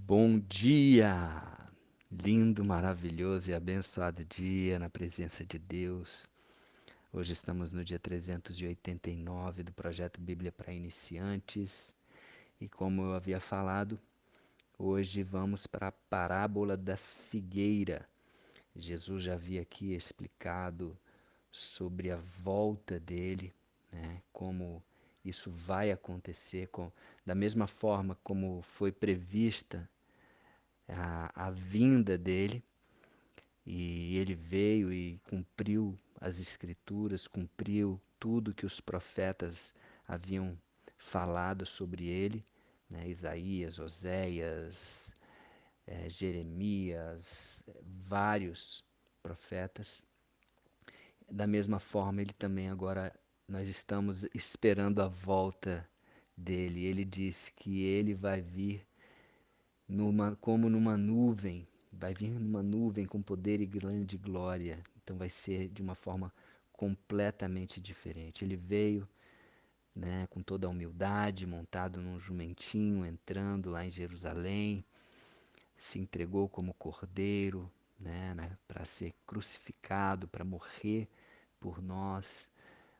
Bom dia! Lindo, maravilhoso e abençoado dia na presença de Deus. Hoje estamos no dia 389 do projeto Bíblia para Iniciantes e, como eu havia falado, hoje vamos para a parábola da figueira. Jesus já havia aqui explicado sobre a volta dele, né, como isso vai acontecer, da mesma forma como foi prevista a vinda dele, e ele veio e cumpriu as escrituras, cumpriu tudo que os profetas haviam falado sobre ele, né? Isaías, Oséias, Jeremias, vários profetas. Da mesma forma, ele também agora, nós estamos esperando a volta dele. Ele disse que ele vai vir como numa nuvem, vai vir numa nuvem com poder e grande glória. Então vai ser de uma forma completamente diferente. Ele veio, né, com toda a humildade, montado num jumentinho, entrando lá em Jerusalém, se entregou como cordeiro, né, para ser crucificado, para morrer por nós,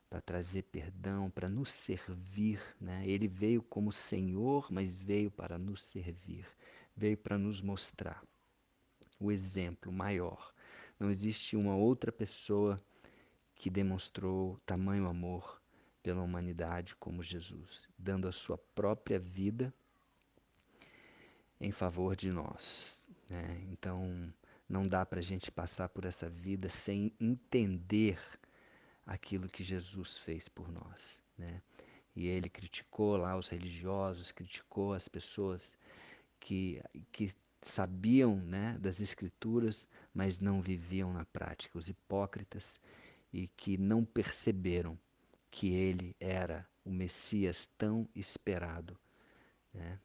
para trazer perdão, para nos servir, né? Ele veio como Senhor, mas veio para nos servir, veio para nos mostrar o exemplo maior. Não existe uma outra pessoa que demonstrou tamanho amor pela humanidade como Jesus, dando a sua própria vida em favor de nós, né? Então, não dá para a gente passar por essa vida sem entender aquilo que Jesus fez por nós, né? E ele criticou lá os religiosos, criticou as pessoas que, que sabiam, né, das escrituras, mas não viviam na prática, os hipócritas, e que não perceberam que ele era o Messias tão esperado, né?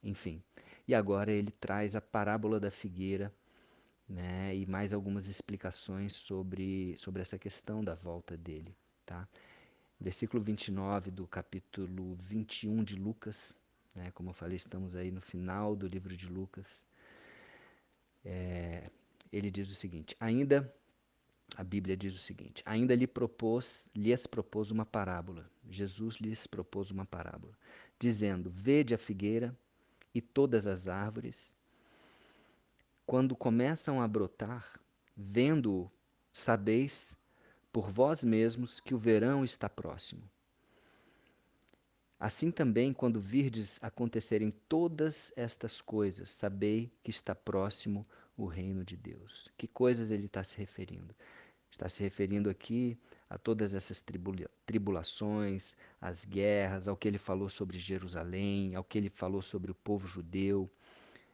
Enfim, e agora ele traz a parábola da figueira, né, e mais algumas explicações sobre essa questão da volta dele, tá? Versículo 29 do capítulo 21 de Lucas, né, como eu falei, estamos aí no final do livro de Lucas. Ele diz o seguinte: a Bíblia diz o seguinte: ainda lhes propôs uma parábola. Jesus lhes propôs uma parábola, dizendo: vede a figueira e todas as árvores, quando começam a brotar, vendo-o, sabeis por vós mesmos que o verão está próximo. Assim também, quando virdes acontecerem todas estas coisas, sabei que está próximo o reino de Deus. Que coisas ele está se referindo? Está se referindo aqui a todas essas tribulações, as guerras, ao que ele falou sobre Jerusalém, ao que ele falou sobre o povo judeu,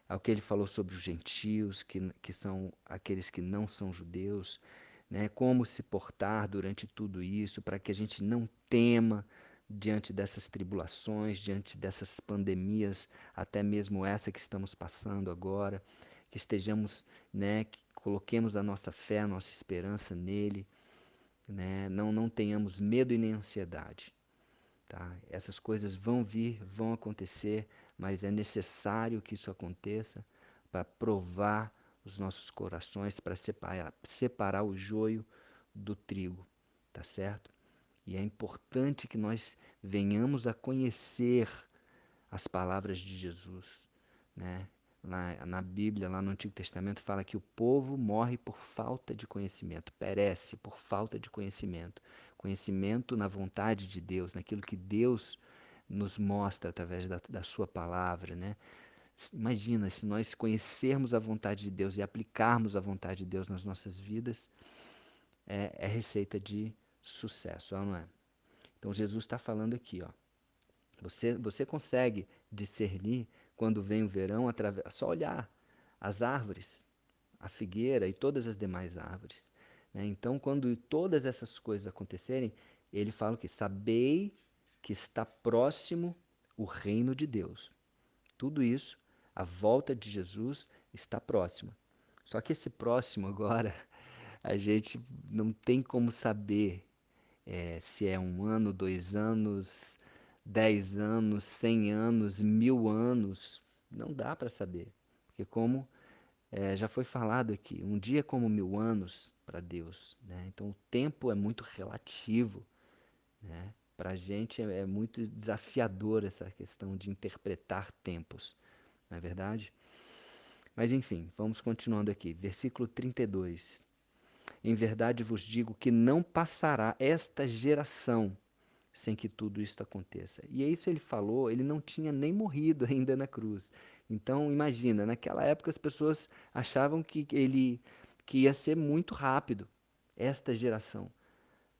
ao que ele falou sobre os gentios, que são aqueles que não são judeus, né? Como se portar durante tudo isso, para que a gente não tema diante dessas tribulações, diante dessas pandemias, até mesmo essa que estamos passando agora, que estejamos, né, que coloquemos a nossa fé, a nossa esperança nele, né? Não tenhamos medo e nem ansiedade. Tá? Essas coisas vão vir, vão acontecer, mas é necessário que isso aconteça para provar os nossos corações, para separar o joio do trigo, tá certo? E é importante que nós venhamos a conhecer as palavras de Jesus, né? Na Bíblia, lá no Antigo Testamento, fala que o povo morre por falta de conhecimento, perece por falta de conhecimento. Conhecimento na vontade de Deus, naquilo que Deus nos mostra através da sua palavra, né? Imagina, se nós conhecermos a vontade de Deus e aplicarmos a vontade de Deus nas nossas vidas, é receita de sucesso, não é? Então Jesus está falando aqui, ó. Você consegue discernir quando vem o verão só olhar as árvores, a figueira e todas as demais árvores, né? Então, quando todas essas coisas acontecerem, ele fala que sabei que está próximo o reino de Deus. Tudo isso, a volta de Jesus está próxima. Só que esse próximo agora, a gente não tem como saber se é 1 ano, 2 anos, 10 anos, 100 anos, 1000 anos, Não dá para saber. Porque como já foi falado aqui, um dia é como 1000 anos para Deus, né? Então o tempo é muito relativo, né? Para a gente é muito desafiador essa questão de interpretar tempos, não é verdade? Mas enfim, vamos continuando aqui. Versículo 32. Em verdade vos digo que não passará esta geração sem que tudo isto aconteça. E é isso ele falou, ele não tinha nem morrido ainda na cruz. Então, imagina, naquela época as pessoas achavam que ia ser muito rápido esta geração.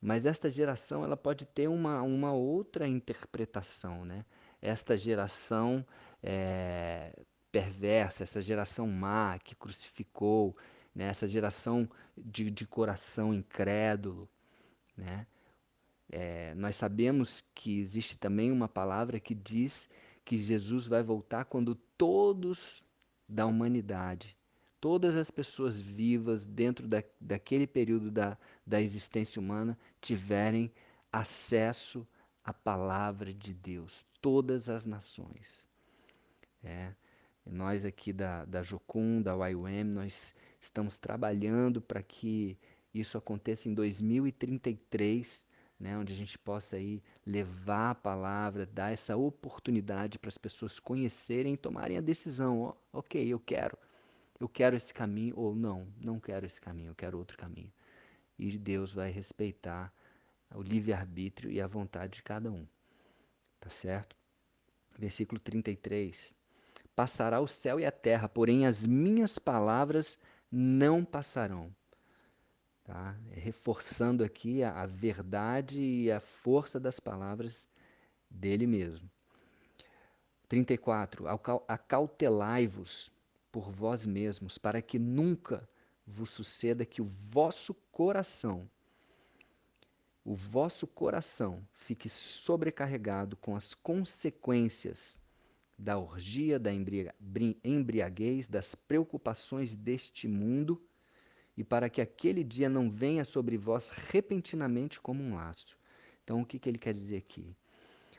Mas esta geração ela pode ter uma outra interpretação, né? Esta geração é, perversa, essa geração má que crucificou, né? Essa geração de coração incrédulo, né? Nós sabemos que existe também uma palavra que diz que Jesus vai voltar quando todos da humanidade, todas as pessoas vivas dentro daquele período da existência humana, tiverem acesso à palavra de Deus, todas as nações. É, nós aqui da Jocum, da YWAM, nós estamos trabalhando para que isso aconteça em 2033, né, onde a gente possa aí levar a palavra, dar essa oportunidade para as pessoas conhecerem e tomarem a decisão, ó, ok, eu quero esse caminho, ou não, não quero esse caminho, eu quero outro caminho. E Deus vai respeitar o livre-arbítrio e a vontade de cada um, tá certo? Versículo 33. Passará o céu e a terra, porém as minhas palavras não passarão. Tá? Reforçando aqui a verdade e a força das palavras dele mesmo. 34. Acautelai-vos por vós mesmos, para que nunca vos suceda que o vosso coração fique sobrecarregado com as consequências da orgia, da embriaguez, das preocupações deste mundo, e para que aquele dia não venha sobre vós repentinamente como um laço. Então, o que ele quer dizer aqui?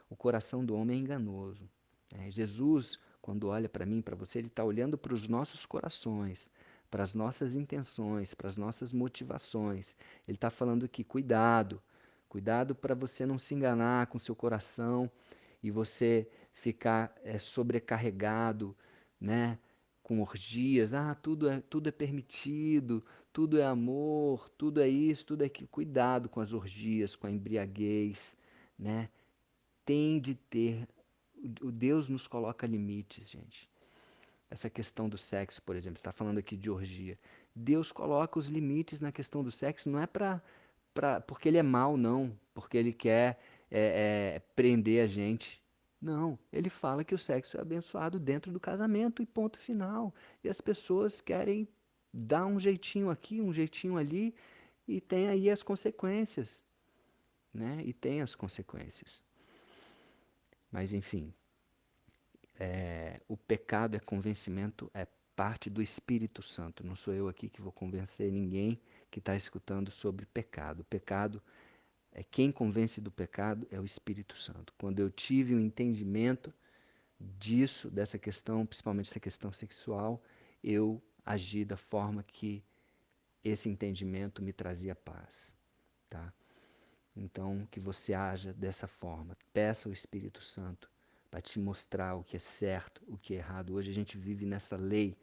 O coração do homem é enganoso. Jesus, quando olha para mim, para você, ele está olhando para os nossos corações, para as nossas intenções, para as nossas motivações. Ele está falando que cuidado, cuidado para você não se enganar com seu coração e você ficar sobrecarregado, né? Com orgias, tudo é permitido, tudo é amor, tudo é isso, tudo é aquilo. Cuidado com as orgias, com a embriaguez, né? Tem de ter. O Deus nos coloca limites, gente. Essa questão do sexo, por exemplo, está falando aqui de orgia. Deus coloca os limites na questão do sexo, não é porque ele é mau, não, porque ele quer prender a gente. Não, ele fala que o sexo é abençoado dentro do casamento e ponto final. E as pessoas querem dar um jeitinho aqui, um jeitinho ali, e tem aí as consequências, né? E tem as consequências. Mas enfim, o pecado é convencimento, é parte do Espírito Santo. Não sou eu aqui que vou convencer ninguém que está escutando sobre pecado. O pecado quem convence do pecado é o Espírito Santo. Quando eu tive um entendimento disso, dessa questão, principalmente essa questão sexual, eu agi da forma que esse entendimento me trazia paz, tá? Então, que você haja dessa forma. Peça ao Espírito Santo para te mostrar o que é certo, o que é errado. Hoje a gente vive nessa lei,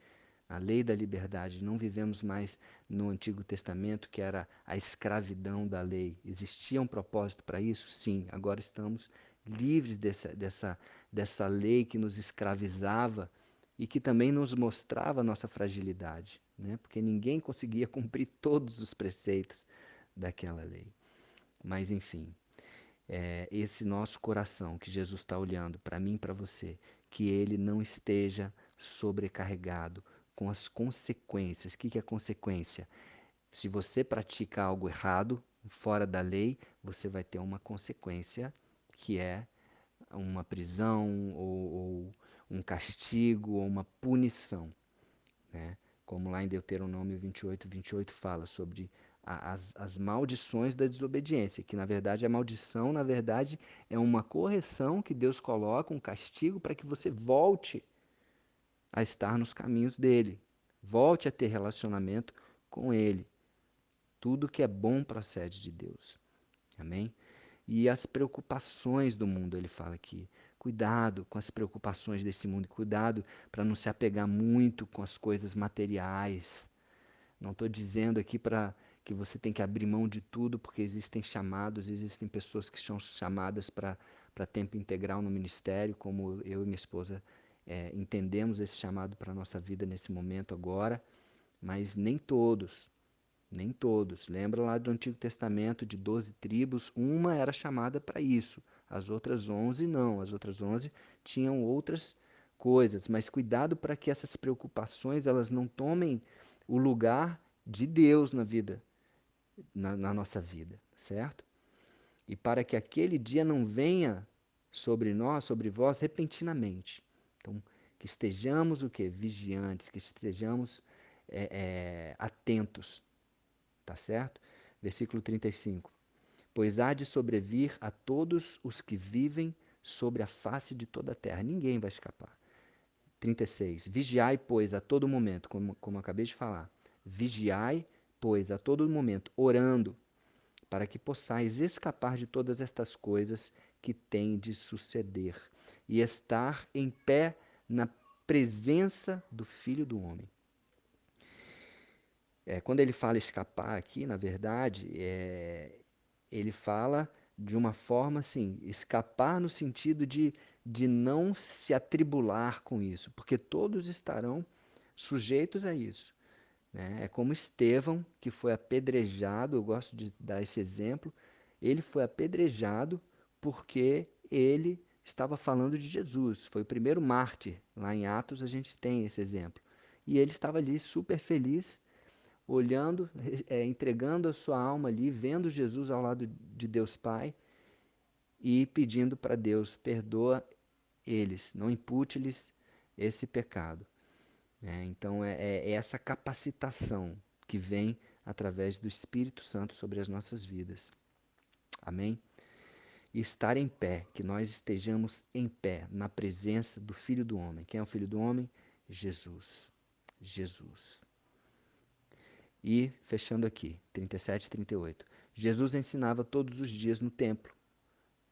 a lei da liberdade. Não vivemos mais no Antigo Testamento, que era a escravidão da lei. Existia um propósito para isso? Sim. Agora estamos livres dessa lei que nos escravizava e que também nos mostrava a nossa fragilidade, né? Porque ninguém conseguia cumprir todos os preceitos daquela lei. Mas enfim, esse nosso coração que Jesus está olhando para mim e para você, que ele não esteja sobrecarregado com as consequências. O que é consequência? Se você pratica algo errado, fora da lei, você vai ter uma consequência que é uma prisão ou um castigo ou uma punição, né? Como lá em Deuteronômio 28 fala sobre as maldições da desobediência, que na verdade a maldição, na verdade, é uma correção que Deus coloca, um castigo para que você volte a estar nos caminhos dele. Volte a ter relacionamento com ele. Tudo que é bom procede de Deus. Amém? E as preocupações do mundo, ele fala aqui. Cuidado com as preocupações desse mundo. Cuidado para não se apegar muito com as coisas materiais. Não estou dizendo aqui para que você tem que abrir mão de tudo, porque existem chamados, existem pessoas que são chamadas para tempo integral no ministério, como eu e minha esposa entendemos esse chamado para a nossa vida nesse momento agora, mas nem todos. Nem todos. Lembra lá do Antigo Testamento de 12 tribos, uma era chamada para isso, as outras 11 não, as outras 11 tinham outras coisas, mas cuidado para que essas preocupações elas não tomem o lugar de Deus na vida, na nossa vida, certo? E para que aquele dia não venha sobre nós, sobre vós, repentinamente. Então, que estejamos o quê? Vigiantes, que estejamos atentos. Tá certo? Versículo 35. Pois há de sobrevir a todos os que vivem sobre a face de toda a terra. Ninguém vai escapar. 36. Vigiai, pois, a todo momento, como eu acabei de falar. Vigiai, pois, a todo momento, orando, para que possais escapar de todas estas coisas que têm de suceder e estar em pé na presença do Filho do Homem. Quando ele fala escapar aqui, na verdade, ele fala de uma forma assim, escapar no sentido de não se atribular com isso, porque todos estarão sujeitos a isso. Né? É como Estevão, que foi apedrejado, eu gosto de dar esse exemplo, ele foi apedrejado porque ele estava falando de Jesus, foi o primeiro mártir, lá em Atos a gente tem esse exemplo. E ele estava ali super feliz, olhando, entregando a sua alma ali, vendo Jesus ao lado de Deus Pai e pedindo para Deus, perdoa eles, não impute-lhes esse pecado. Então é essa capacitação que vem através do Espírito Santo sobre as nossas vidas. Amém? E estar em pé, que nós estejamos em pé na presença do Filho do Homem. Quem é o Filho do Homem? Jesus. Jesus. E, fechando aqui, 37 e 38. Jesus ensinava todos os dias no templo,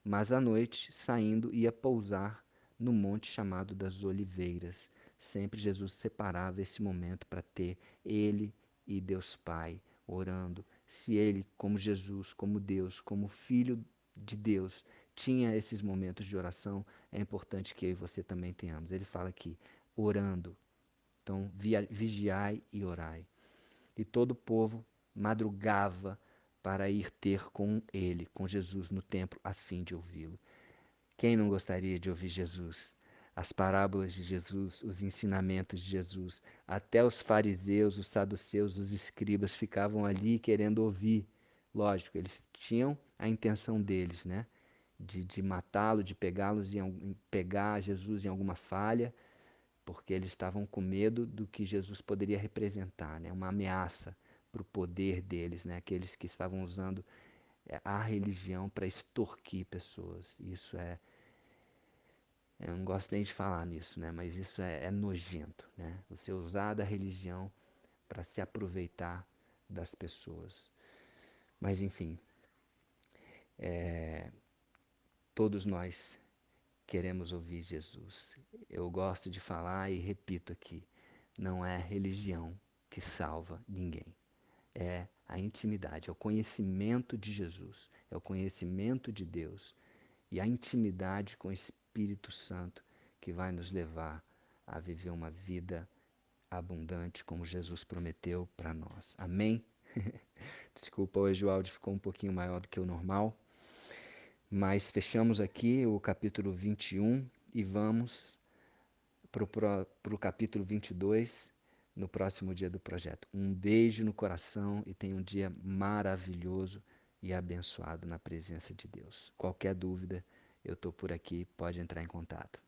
mas à noite, saindo, ia pousar no monte chamado das Oliveiras. Sempre Jesus separava esse momento para ter ele e Deus Pai orando. Se ele, como Jesus, como Deus, como Filho de Deus, tinha esses momentos de oração, é importante que eu e você também tenhamos. Ele fala aqui, orando. Então, vigiai e orai. E todo o povo madrugava para ir ter com ele, com Jesus, no templo, a fim de ouvi-lo. Quem não gostaria de ouvir Jesus? As parábolas de Jesus, os ensinamentos de Jesus. Até os fariseus, os saduceus, os escribas ficavam ali querendo ouvir. Lógico, eles tinham a intenção deles, né? De matá-lo, de pegá-los, pegar Jesus em alguma falha, porque eles estavam com medo do que Jesus poderia representar, né? Uma ameaça para o poder deles, né? Aqueles que estavam usando a religião para extorquir pessoas. Isso eu não gosto nem de falar nisso, né? Mas isso é nojento, né? Você usar da religião para se aproveitar das pessoas. Mas enfim, todos nós queremos ouvir Jesus. Eu gosto de falar e repito aqui: não é religião que salva ninguém. É a intimidade, é o conhecimento de Jesus, é o conhecimento de Deus e a intimidade com o Espírito Santo que vai nos levar a viver uma vida abundante como Jesus prometeu para nós. Amém? Desculpa, hoje o áudio ficou um pouquinho maior do que o normal, mas fechamos aqui o capítulo 21 e vamos para o capítulo 22 no próximo dia do projeto. Um beijo no coração e tenha um dia maravilhoso e abençoado na presença de Deus. Qualquer dúvida, eu estou por aqui, pode entrar em contato.